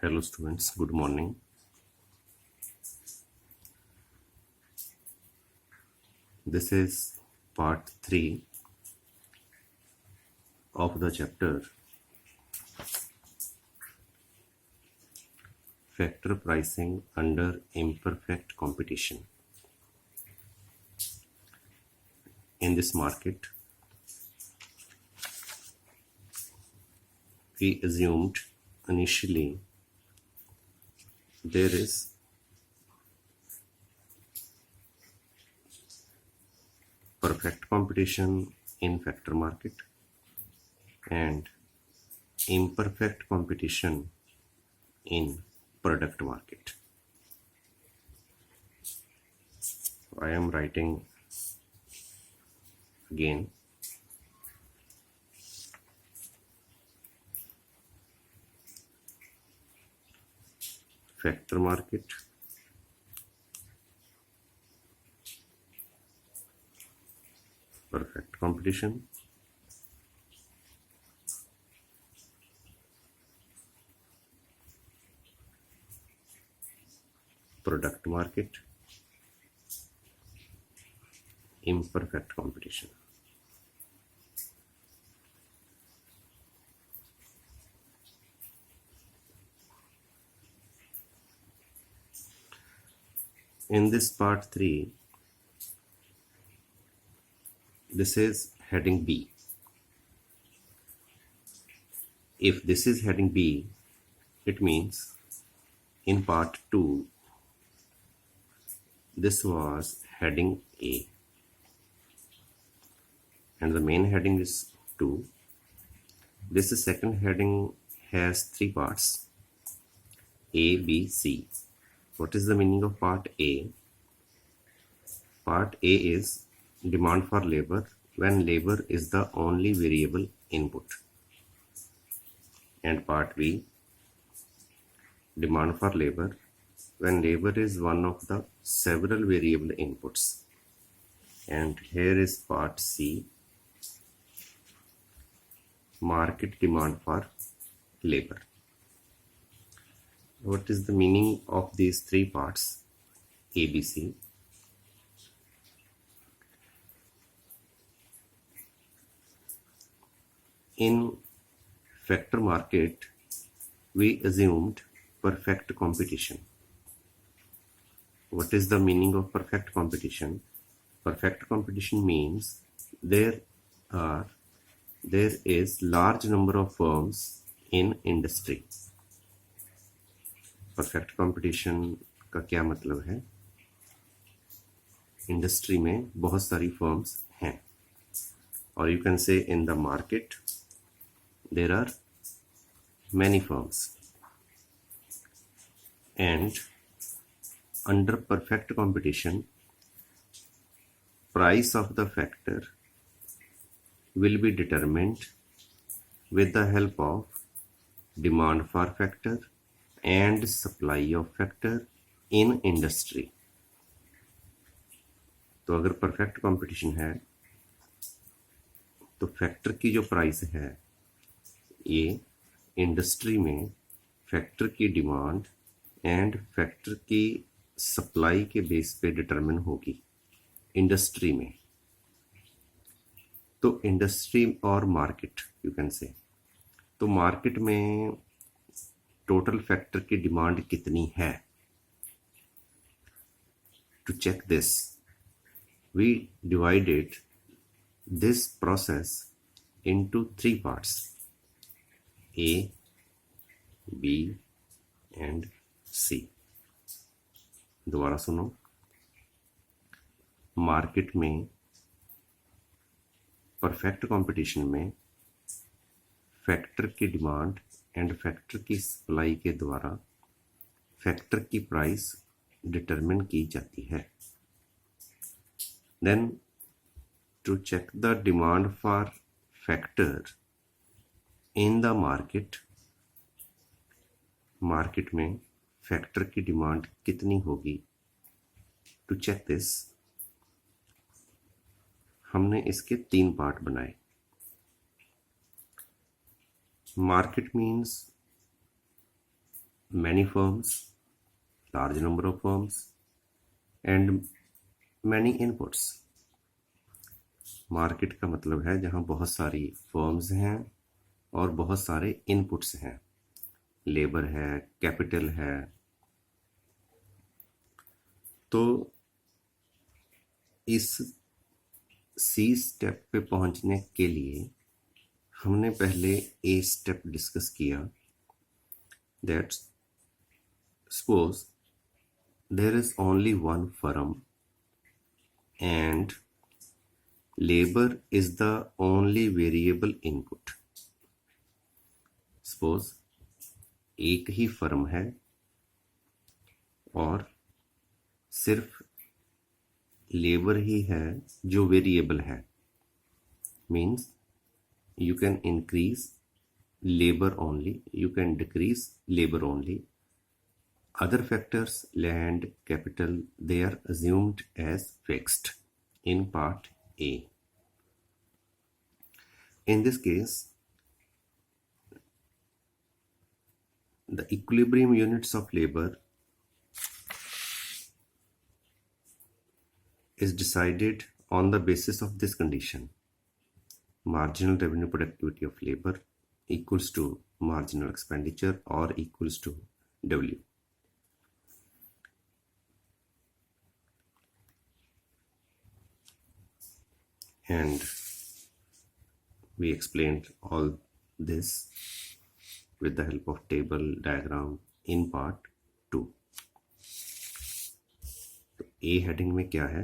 Hello students, good morning. This is part 3 of the chapter Factor Pricing under Imperfect Competition. In this market, we assumed initially there is perfect competition in factor market and imperfect competition in product market. I am writing again. Factor market, perfect competition, product market, imperfect competition. In this part 3, this is heading B. If this is heading B, it means in part 2, this was heading A. And the main heading is 2. This second heading has 3 parts, A, B, C. What is the meaning of part A? Part A is demand for labor when labor is the only variable input. And part B, demand for labor when labor is one of the several variable inputs. And here is part C, market demand for labor. What is the meaning of these 3 parts, A, B, C? In factor market, we assumed perfect competition. What is the meaning of perfect competition? Perfect competition means there is large number of firms in industry. Perfect competition का क्या मतलब है? Industry में बहुत सारी firms हैं, और you can say in the market there are many firms, and under perfect competition price of the factor will be determined with the help of demand for factor and supply of factor in industry. तो अगर perfect competition है तो factor की जो price है ये industry में factor की डिमांड एंड फैक्टर की सप्लाई के बेस पे डिटरमिन होगी इंडस्ट्री में. तो इंडस्ट्री और मार्केट यू कैन से, तो मार्केट में टोटल फैक्टर की डिमांड कितनी है? To check this we divided this process into 3 parts, A, B and C. दोबारा सुनो. मार्केट में परफेक्ट कंपटीशन में फैक्टर की डिमांड एंड फैक्टर की सप्लाई के द्वारा फैक्टर की प्राइस डिटरमिन की जाती है. Then to check the demand for factor in the market, market में फैक्टर की डिमांड कितनी होगी? टू चेक दिस हमने इसके 3 पार्ट बनाए. Market means many firms, large number of firms, and many inputs. Market का मतलब है जहां बहुत सारी फर्म्स हैं और बहुत सारे इनपुट्स हैं, लेबर है, कैपिटल है। तो इस सी स्टेप पे पहुंचने के लिए हमने पहले ए स्टेप डिस्कस किया, that suppose there is only one firm and labor is the only variable input. Suppose एक ही फर्म है और सिर्फ लेबर ही है जो वेरिएबल है, means you can increase labor only, you can decrease labor only. Other factors, land, capital, they are assumed as fixed in part A. In this case, the equilibrium units of labor is decided on the basis of this condition. Marginal revenue productivity of labor equals to marginal expenditure or equals to W. And we explained all this with the help of table diagram in part 2. तो ए heading में क्या है,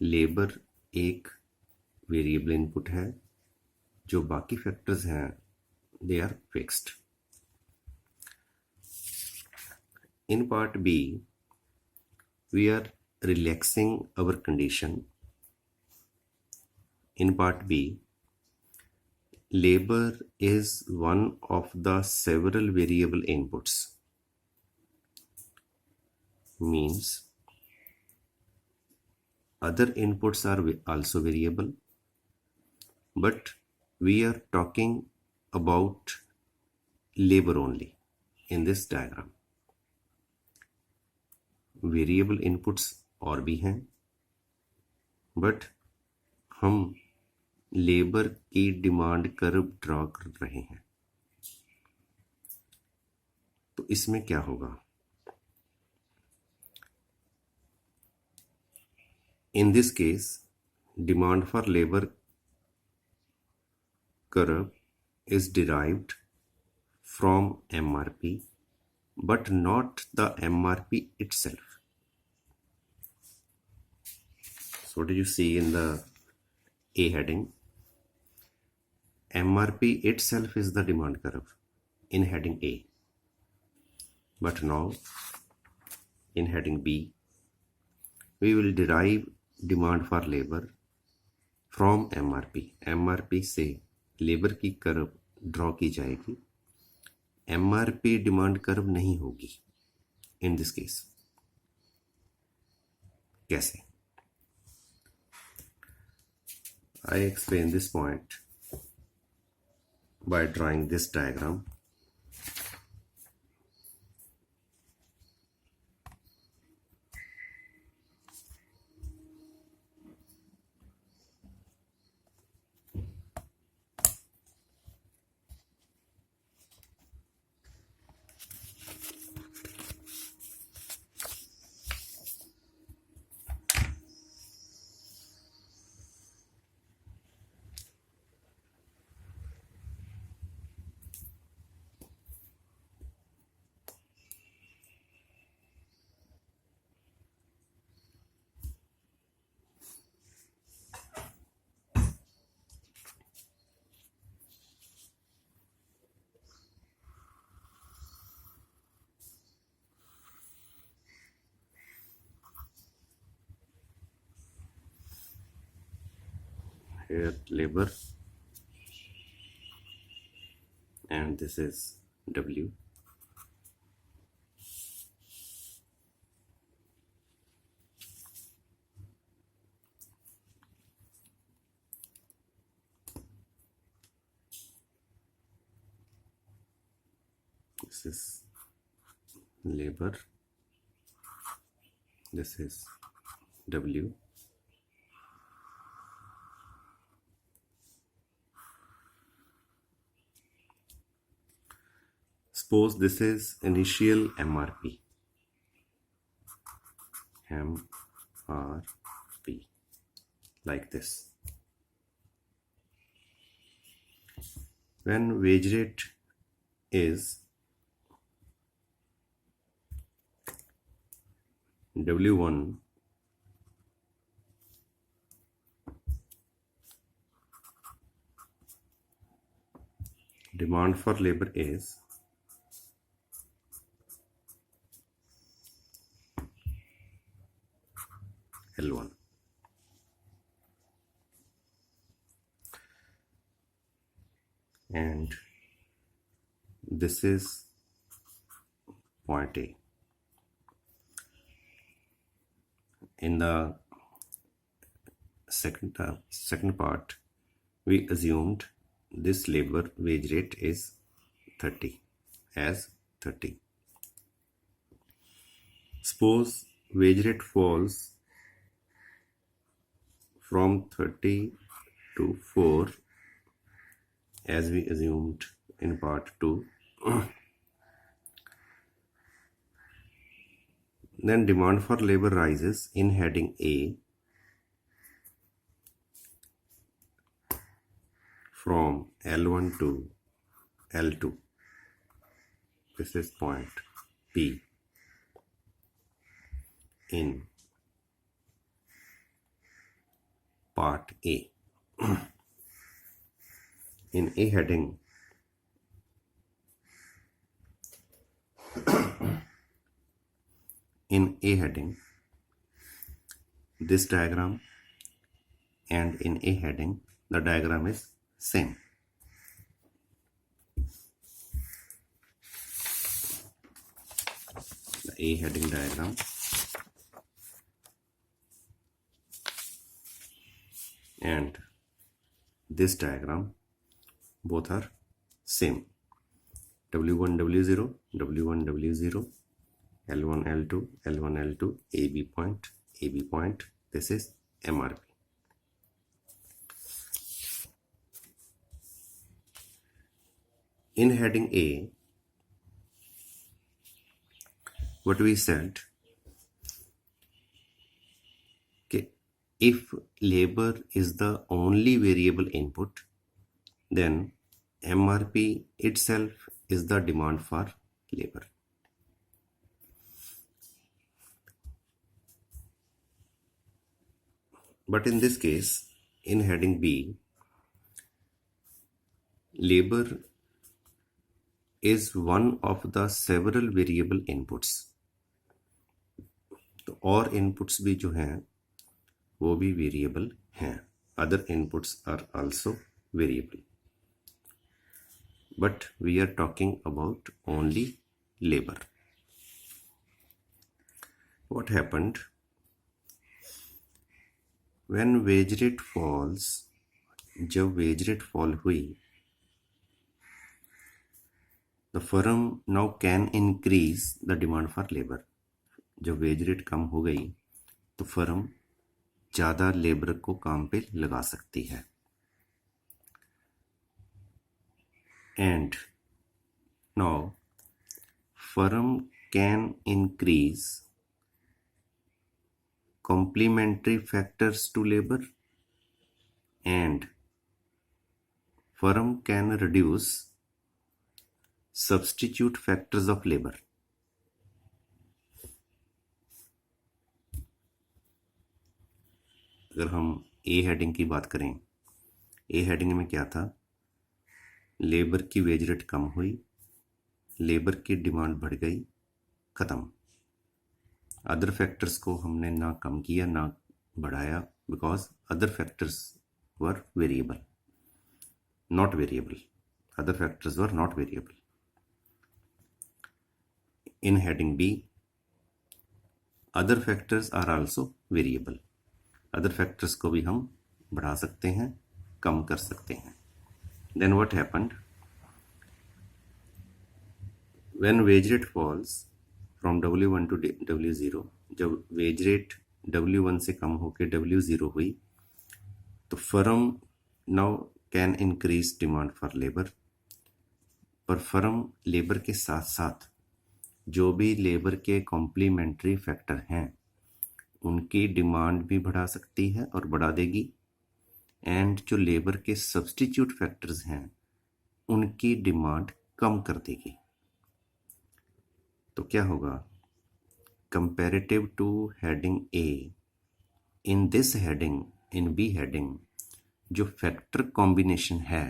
labour एक variable input है, जो बाकी factors हैं they are fixed. In part B we are relaxing our condition. In part B, labor is one of the several variable inputs, means other inputs are also variable, but we are talking about labor only in this diagram. Variable inputs और भी हैं, but हम labour की demand curve draw कर रहे हैं. तो इसमें क्या होगा, in this case demand for labour curve is derived from MRP, but not the MRP itself. So what do you see in the A heading? MRP itself is the demand curve in heading A. But now in heading B, we will derive demand for labor from MRP. MRP से labour की curve draw की जाएगी, MRP demand curve नहीं होगी in this case. कैसे? I explain this point by drawing this diagram. Here labor, and this is W. This is labor, this is W, suppose this is initial MRP, like this. When wage rate is W1 demand for labor is L1. And this is point A. In the second part, we assumed this labor wage rate is 30 as 30. Suppose wage rate falls from 30 to 4 as we assumed in part 2. Then demand for labor rises in heading A from L1 to L2. This is point P in part A. In A heading, this diagram and in A heading, the diagram is same. The A heading diagram and this diagram, both are same. W1, W0, W1, W0, L1, L2, L1, L2, AB point, this is MRP. In heading A, what we said, if labor is the only variable input, then MRP itself is the demand for labor. But in this case, in heading B, labor is one of the several variable inputs. तो और inputs भी जो हैं वो भी variable हैं. Other inputs are also variable. But we are talking about only labor. What happened? When wage rate falls, जब wage rate fall हुई, the firm now can increase the demand for labor. जब wage rate कम हो गई तो firm ज़्यादा labour को काम पे लगा सकती है. And now firm can increase complementary factors to labor and firm can reduce substitute factors of labor. अगर हम ए हेडिंग की बात करें, ए हेडिंग में क्या था? लेबर की वेज रेट कम हुई, लेबर की डिमांड बढ़ गई, ख़त्म. अदर फैक्टर्स को हमने ना कम किया ना बढ़ाया, because other factors were variable, not variable. Other factors were not variable. In heading B, other factors are also variable. Other factors को भी हम बढ़ा सकते हैं, कम कर सकते हैं. Then what happened? When wage rate falls from W1 to W0, जब वेज रेट W1 से कम होकर W0 हुई तो firm now can increase demand for labour. पर फर्म लेबर के साथ साथ जो भी लेबर के कॉम्प्लीमेंट्री फैक्टर हैं उनकी डिमांड भी बढ़ा सकती है और बढ़ा देगी, एंड जो लेबर के सब्स्टिट्यूट फैक्टर्स हैं उनकी डिमांड कम कर देगी। तो क्या होगा, comparative to heading A, in this heading, in B heading, जो फैक्टर कॉम्बिनेशन है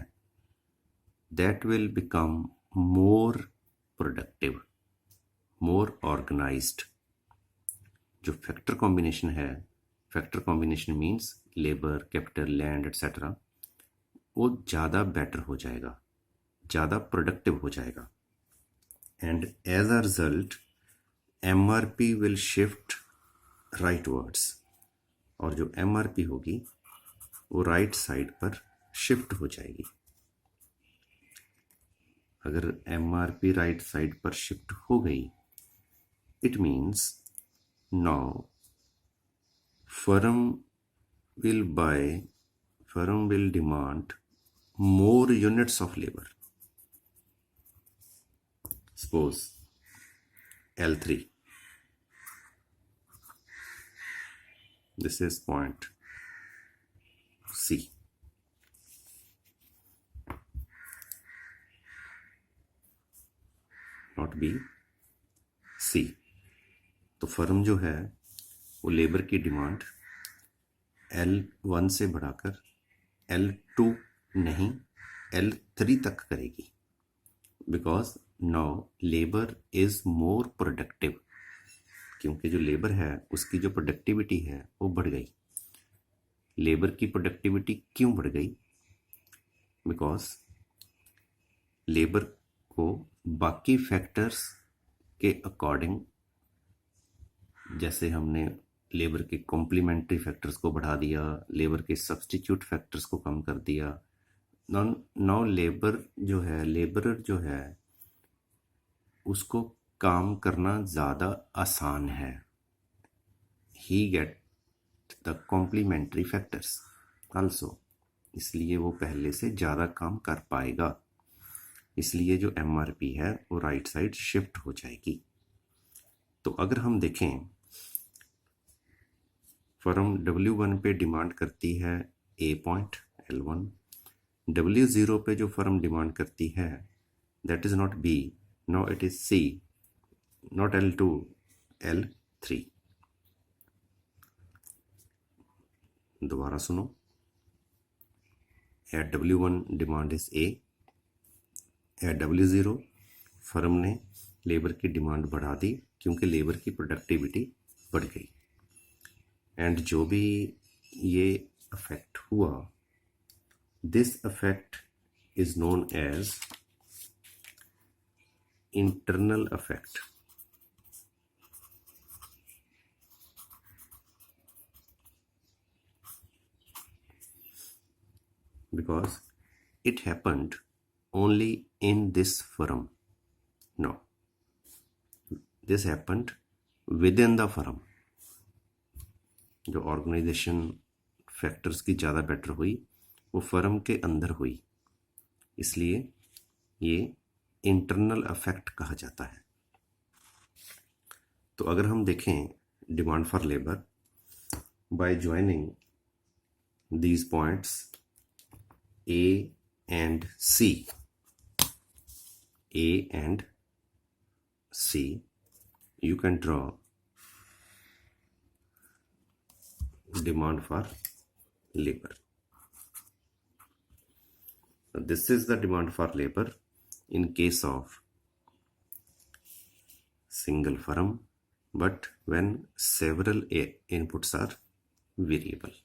that will become more productive, more organized. जो फैक्टर कॉम्बिनेशन है, factor combination means labour, capital, land etcetera, वो ज़्यादा बेटर हो जाएगा, ज़्यादा प्रोडक्टिव हो जाएगा, and as a result MRP will shift rightwards, और जो MRP होगी वो राइट साइड पर शिफ्ट हो जाएगी। अगर MRP राइट साइड पर शिफ्ट हो गई, it means now firm will demand more units of labor. Suppose L3, this is point C. Not B, C. तो फर्म जो है वो लेबर की डिमांड L1 से बढ़ाकर L2 नहीं L3 तक करेगी, because now labour is more productive, क्योंकि जो लेबर है उसकी जो प्रोडक्टिविटी है वो बढ़ गई। लेबर की प्रोडक्टिविटी क्यों बढ़ गई, बिकॉज लेबर को बाकी फैक्टर्स के अकॉर्डिंग, जैसे हमने लेबर के कॉम्प्लीमेंट्री फैक्टर्स को बढ़ा दिया, लेबर के सब्स्टिट्यूट फैक्टर्स को कम कर दिया, नाउ लेबरर जो है उसको काम करना ज़्यादा आसान है। He get the complementary factors also, इसलिए वो पहले से ज़्यादा काम कर पाएगा, इसलिए जो MRP है वो राइट साइड शिफ्ट हो जाएगी। तो अगर हम देखें, फर्म W1 पे डिमांड करती है A पॉइंट L1, W0 पे जो फर्म डिमांड करती है that is not B, no it is C, not L2, L3। दोबारा सुनो, at W1 demand is A, at W0 firm ने लेबर की डिमांड बढ़ा दी क्योंकि लेबर की प्रोडक्टिविटी बढ़ गई, एंड जो भी ये अफेक्ट हुआ, this effect is known as internal effect. Because it happened only in this firm. No, this happened within the firm. जो ऑर्गेनाइजेशन फैक्टर्स की ज़्यादा बेटर हुई वो फर्म के अंदर हुई, इसलिए ये इंटरनल अफेक्ट कहा जाता है। तो अगर हम देखें demand for labour by joining these points A and C, A and C, you can draw demand for labor. So this is the demand for labor in case of single firm, but when several inputs are variable.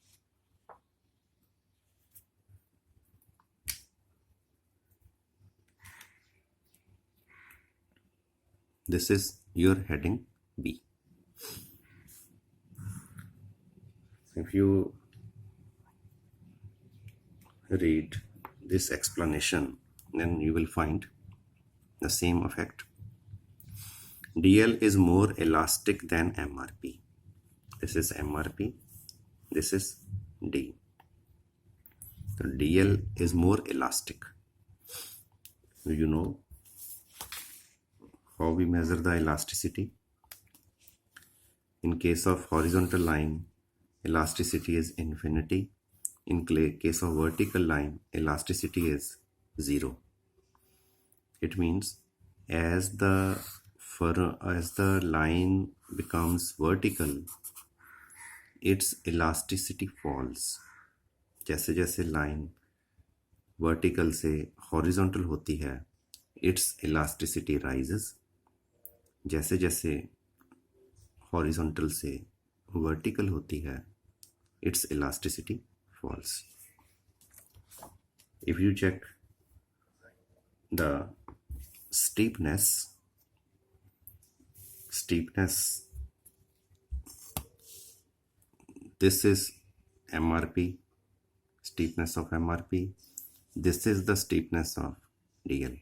This is your heading B. If you read this explanation, then you will find the same effect DL is more elastic than MRP. This is MRP, this is D. So DL is more elastic. You know how we measure the elasticity? In case of horizontal line, elasticity is infinity. In case of vertical line, elasticity is 0. It means as the line becomes vertical, its elasticity falls. जैसे जैसे line vertical से horizontal होती है, its elasticity rises. जैसे जैसे horizontal से vertical होती है, its elasticity falls. If you check the steepness, this is MRP, steepness of MRP, this is the steepness of DL.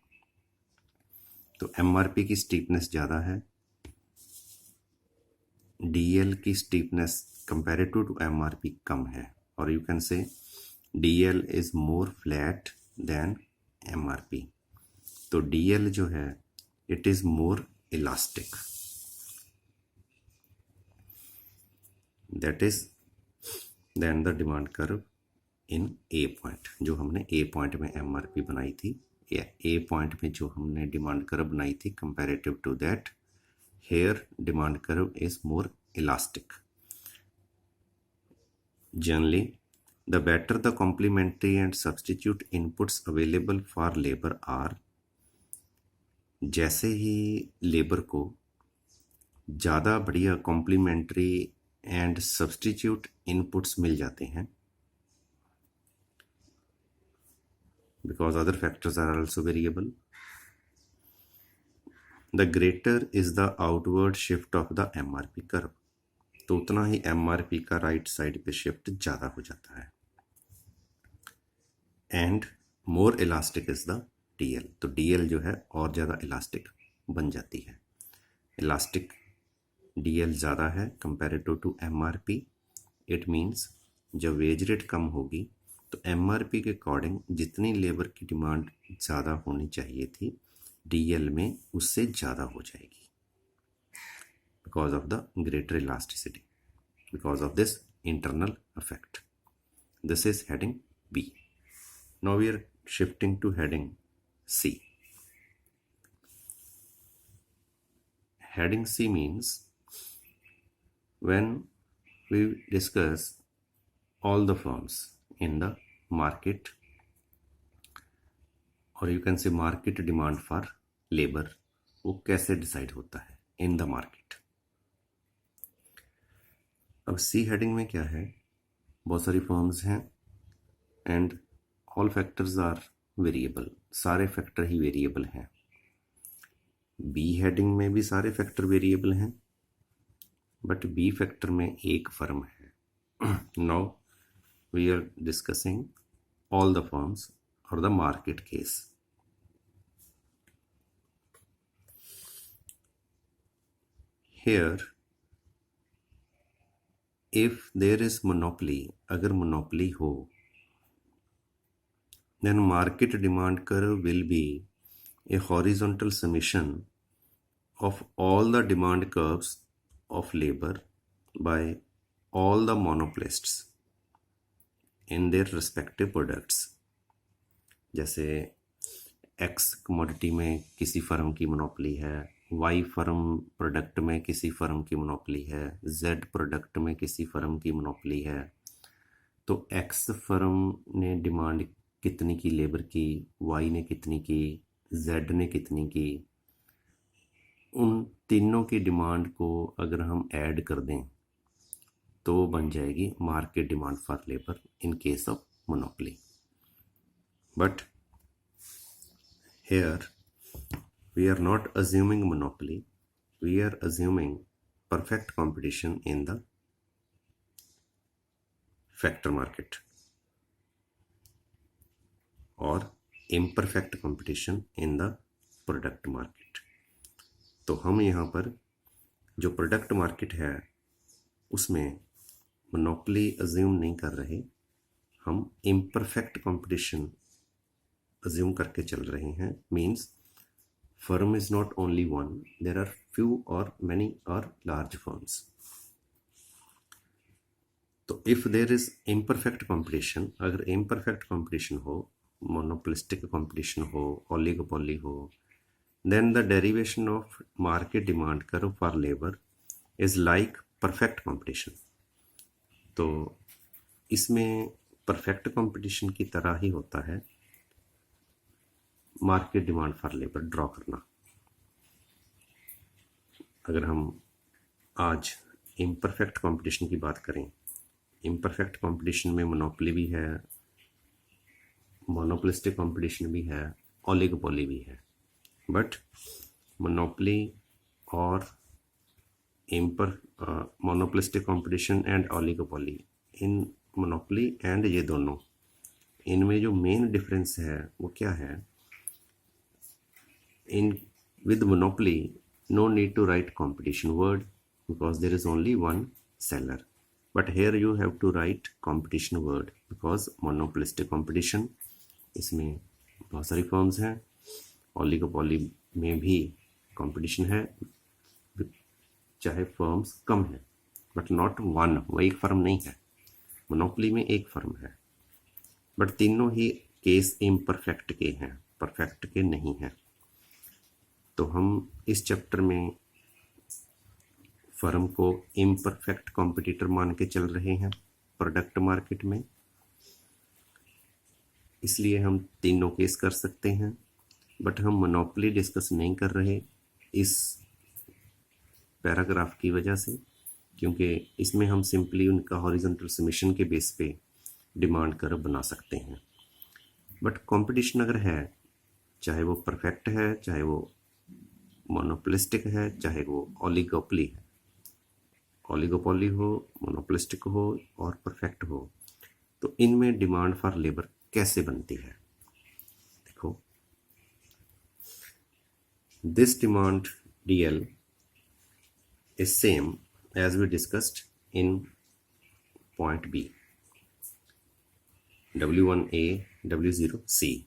तो MRP की स्टीपनेस ज़्यादा है, DL की स्टीपनेस कंपैरेटिव टू MRP कम है, और you can say DL is more flat than MRP. तो DL जो है it is more elastic. That is then the demand curve in A point. जो हमने A पॉइंट में MRP बनाई थी, या A पॉइंट में जो हमने डिमांड कर्व बनाई थी, comparative to that here demand curve is more elastic. Generally the better the complementary and substitute inputs available for labor are, जैसे ही लेबर को ज़्यादा बढ़िया कॉम्प्लीमेंट्री एंड सब्सटीट्यूट इनपुट्स मिल जाते हैं, because other factors are also variable, the greater is the outward shift of the MRP curve. तो उतना ही MRP का right side पे शिफ्ट ज़्यादा हो जाता है. And more elastic is the DL. तो DL जो है और ज़्यादा इलास्टिक बन जाती है. इलास्टिक DL ज़्यादा है comparative to MRP. It means जब वेज रेट कम होगी तो MRP के अकॉर्डिंग जितनी लेबर की डिमांड ज़्यादा होनी चाहिए थी, DL में उससे ज़्यादा हो जाएगी, because of the greater elasticity, because of this internal effect. This is heading B. Now we are shifting to heading C. Heading C means when we discuss all the firms in the market, or you can say market demand for labor, वो कैसे decide होता है in the market. अब सी heading में क्या है, बहुत सारी फर्म्स हैं and all factors are variable. सारे फैक्टर ही वेरिएबल हैं. बी हेडिंग में भी सारे फैक्टर वेरिएबल हैं, बट बी फैक्टर में एक फर्म है. Now we are discussing all the firms और the market case. Here if there is monopoly, अगर monopoly हो, then market demand curve will be a horizontal summation of all the demand curves of labor by all the monopolists in their respective products. जैसे X commodity में किसी firm की monopoly है, Y firm product में किसी firm की monopoly है, Z product में किसी फर्म की मोनोपोली है. तो X फर्म ने डिमांड कितनी की लेबर की, Y ने कितनी की, Z ने कितनी की, उन तीनों की डिमांड को अगर हम ऐड कर दें तो बन जाएगी market demand for labour in case of monopoly. But here we are not assuming monopoly, we are assuming perfect competition in the factor market or imperfect competition in the product market. तो हम यहाँ पर जो product market है उसमें monopoly assume नहीं कर रहे, हम इम्परफेक्ट कंपटीशन अज्यूम करके चल रहे हैं। Means firm is not only one, there are few or many or large firms. तो if there is imperfect competition, अगर imperfect competition हो, monopolistic competition हो, oligopoly हो, then the derivation of market demand curve for labor is like perfect competition. तो इसमें perfect competition की तरह ही होता है market demand for labour draw करना। अगर हम आज इम्परफेक्ट कंपटीशन की बात करें, इम्परफेक्ट कंपटीशन में मोनोपोली भी है, मोनोपोलिस्टिक कंपटीशन भी है, ओलिगोपोली भी है। बट मोनोपोली और monopolistic competition and oligopoly, in monopoly and ये दोनों, इनमें जो मेन डिफरेंस है वो क्या है? With monopoly, no need to write competition word because there is only one seller. But here you have to write competition word because monopolistic competition, इसमें बहुत सारी फर्म्स हैं, ओलिगोपोली में भी कंपटीशन है, चाहे फर्म्स कम है, बट नॉट वन, वो एक फर्म नहीं है। मोनोपोली में एक फर्म है, बट तीनों ही केस इम्परफेक्ट के हैं, परफेक्ट के नहीं हैं। तो हम इस चैप्टर में फर्म को इम्परफेक्ट कॉम्पिटिटर मान के चल रहे हैं प्रोडक्ट मार्केट में, इसलिए हम तीनों केस कर सकते हैं। बट हम मोनोपोली डिस्कस नहीं कर रहे इस पैराग्राफ की वजह से, क्योंकि इसमें हम सिंपली उनका हॉरिजॉन्टल समेशन के बेस पे डिमांड कर्व बना सकते हैं। बट कंपटीशन अगर है, चाहे वो परफेक्ट है, चाहे वो मोनोपोलिस्टिक है, चाहे वो ओलिगोपोली है, ओलिगोपोली हो, मोनोपोलिस्टिक हो और परफेक्ट हो, तो इनमें डिमांड फॉर लेबर कैसे बनती है? देखो, this demand DL is same as we discussed in point B, W1A, W0C,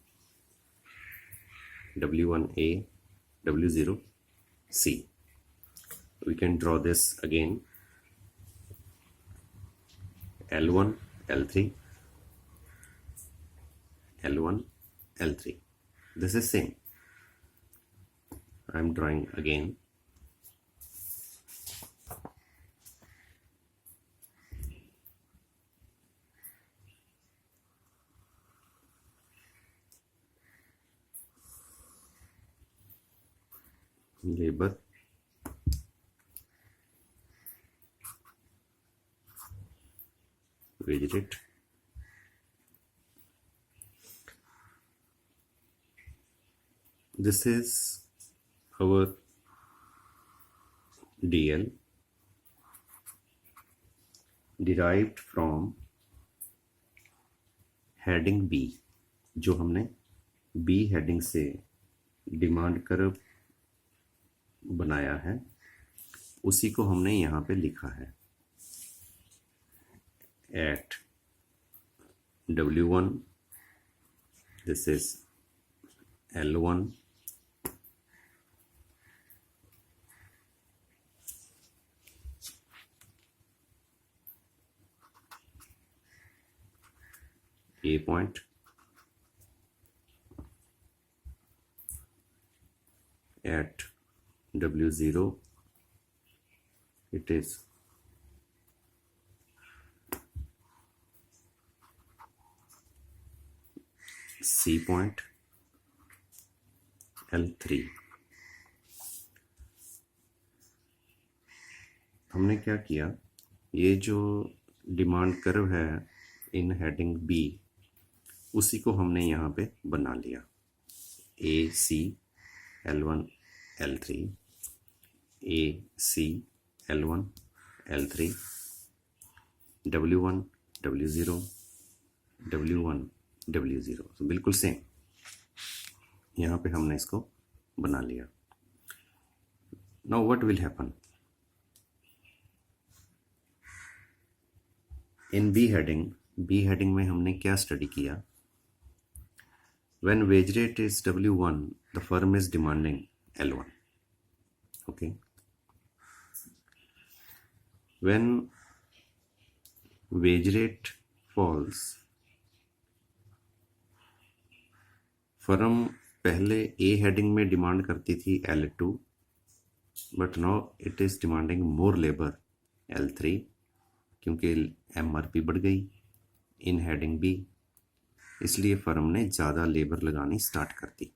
W1A, W0C. We can draw this again, L1, L3, L1, L3. This is same. I am drawing again. Labor, wage rate, this is our DL derived from heading B, जो हमने B heading से demand curve बनाया है, उसी को हमने यहाँ पे लिखा है। At W1, this is L1, A point, at W0 it is C point, L3। हमने क्या किया, ये जो डिमांड कर्व है इन हेडिंग बी, उसी को हमने यहाँ पे बना लिया। ए सी L1 L3, A C L1 L3, W1 W0, W1 W0, तो बिल्कुल सेम यहाँ पे हमने इसको बना लिया। Now what will happen? In B heading में हमने क्या स्टडी किया? When wage rate is W1, the firm is demanding L1. Okay. When wage rate falls, firm पहले A हेडिंग में डिमांड करती थी L2, but now it is demanding more labour L3, क्योंकि MRP बढ़ गई इन हेडिंग B, इसलिए firm ने ज़्यादा लेबर लगानी स्टार्ट कर दी।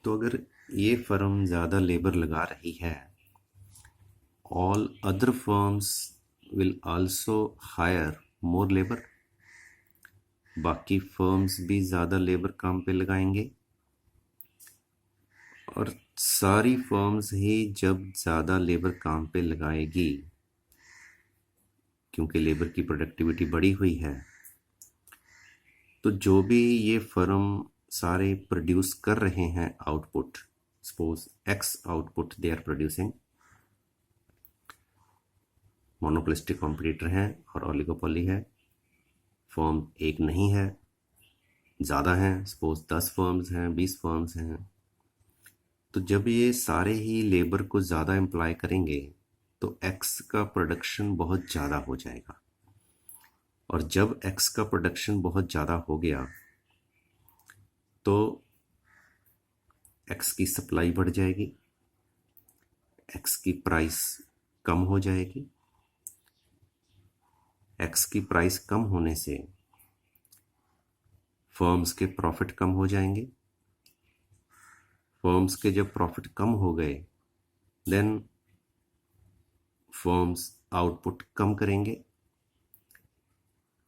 तो अगर ये फर्म ज़्यादा लेबर लगा रही है, all other firms will also hire more labour, बाकी फर्म्स भी ज़्यादा लेबर काम पे लगाएंगे, और सारी फर्म्स ही जब ज़्यादा लेबर काम पे लगाएगी, क्योंकि लेबर की प्रोडक्टिविटी बढ़ी हुई है, तो जो भी ये फर्म सारे प्रोड्यूस कर रहे हैं output, suppose X output they are producing, monopolistic competitor है और ओलिगोपोली है, फर्म एक नहीं है, ज़्यादा हैं, सपोज 10 फर्म्स हैं, 20 फर्म्स हैं, तो जब ये सारे ही लेबर को ज़्यादा एम्प्लॉय करेंगे तो X का प्रोडक्शन बहुत ज़्यादा हो जाएगा, और जब X का प्रोडक्शन बहुत ज़्यादा हो गया तो X की सप्लाई बढ़ जाएगी, X की प्राइस कम हो जाएगी, X की प्राइस कम होने से फर्म्स के प्रॉफिट कम हो जाएंगे, फर्म्स के जब प्रॉफिट कम हो गए देन फर्म्स आउटपुट कम करेंगे,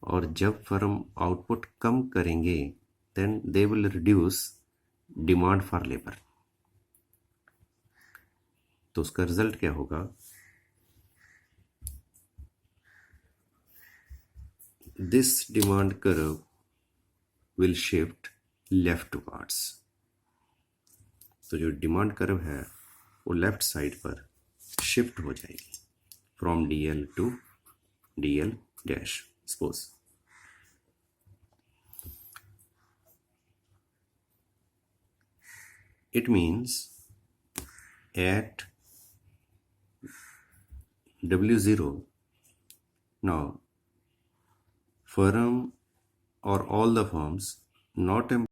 और जब फर्म आउटपुट कम करेंगे then they will reduce demand for labour. तो उसका रिजल्ट क्या होगा? This demand curve will shift leftwards. तो जो डिमांड कर्व है वो लेफ्ट साइड पर शिफ्ट हो जाएगी, from DL to DL dash. Suppose it means at W0 now firm or all the firms not